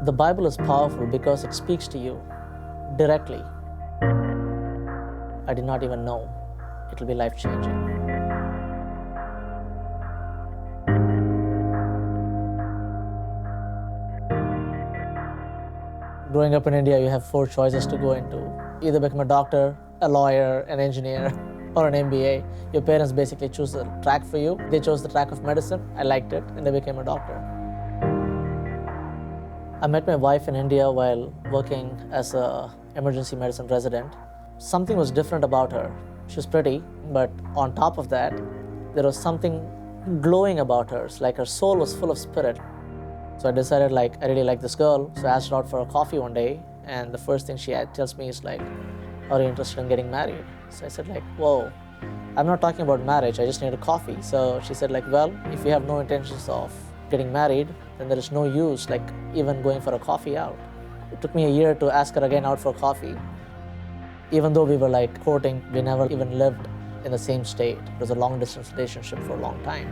The Bible is powerful because it speaks to you directly. I did not even know it will be life-changing. Growing up in India, you have 4 choices to go into. Either become a doctor, a lawyer, an engineer, or an MBA. Your parents basically choose the track for you. They chose the track of medicine. I liked it, and they became a doctor. I met my wife in India while working as an emergency medicine resident. Something was different about her. She was pretty, but on top of that, there was something glowing about her. It's like her soul was full of spirit. So I decided I really like this girl. So I asked her out for a coffee one day, and the first thing she tells me is are you interested in getting married? So I said whoa, I'm not talking about marriage, I just need a coffee. So she said well, if you have no intentions of getting married, then there is no use even going for a coffee out. It took me a year to ask her again out for coffee. Even though we were courting, we never even lived in the same state. It was a long distance relationship for a long time.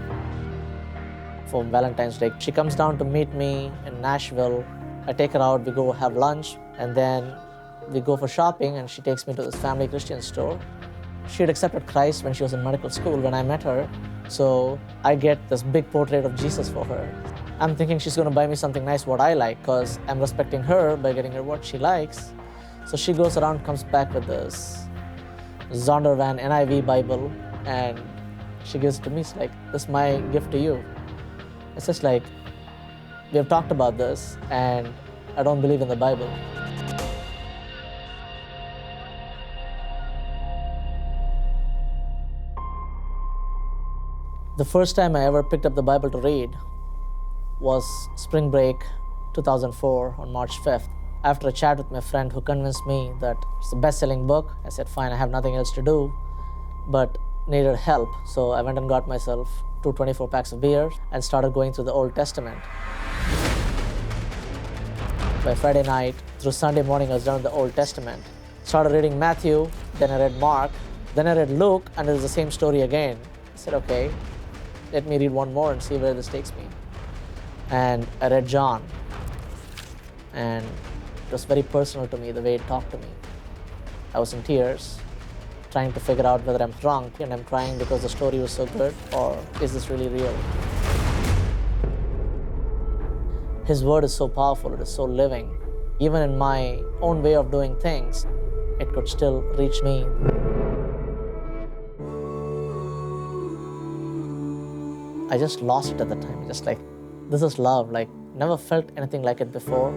For Valentine's Day, she comes down to meet me in Nashville. I take her out, we go have lunch, and then we go for shopping, and she takes me to this family Christian store. She had accepted Christ when she was in medical school when I met her, so I get this big portrait of Jesus for her. I'm thinking she's going to buy me something nice what I like, because I'm respecting her by getting her what she likes. So she goes around, comes back with this Zondervan NIV Bible, and she gives it to me. She's like, this is my gift to you. It's just we have talked about this, and I don't believe in the Bible. The first time I ever picked up the Bible to read was spring break 2004 on March 5th. After a chat with my friend who convinced me that it's a best-selling book, I said, fine, I have nothing else to do, but needed help. So I went and got myself 2 24 packs of beer and started going through the Old Testament. By Friday night through Sunday morning, I was done with the Old Testament. Started reading Matthew, then I read Mark, then I read Luke, and it was the same story again. I said, okay, let me read one more and see where this takes me. And I read John, and it was very personal to me, the way it talked to me. I was in tears, trying to figure out whether I'm drunk and I'm crying because the story was so good, or is this really real? His word is so powerful, it is so living. Even in my own way of doing things, it could still reach me. I just lost it at the time, just this is love, never felt anything like it before,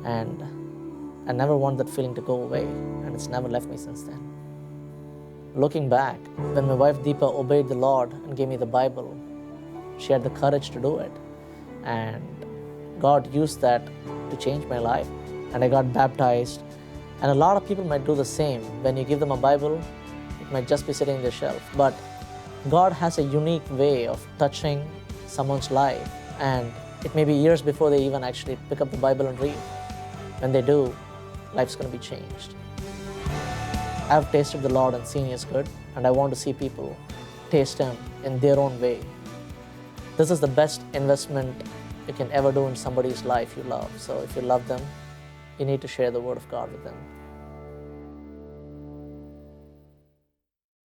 and I never want that feeling to go away, and it's never left me since then. Looking back, when my wife Deepa obeyed the Lord and gave me the Bible, she had the courage to do it, and God used that to change my life, and I got baptized. And a lot of people might do the same. When you give them a Bible, it might just be sitting on their shelf, but God has a unique way of touching someone's life, and it may be years before they even actually pick up the Bible and read. When they do, life's going to be changed. I've tasted the Lord and seen He is good, and I want to see people taste Him in their own way. This is the best investment you can ever do in somebody's life you love. So if you love them, you need to share the Word of God with them.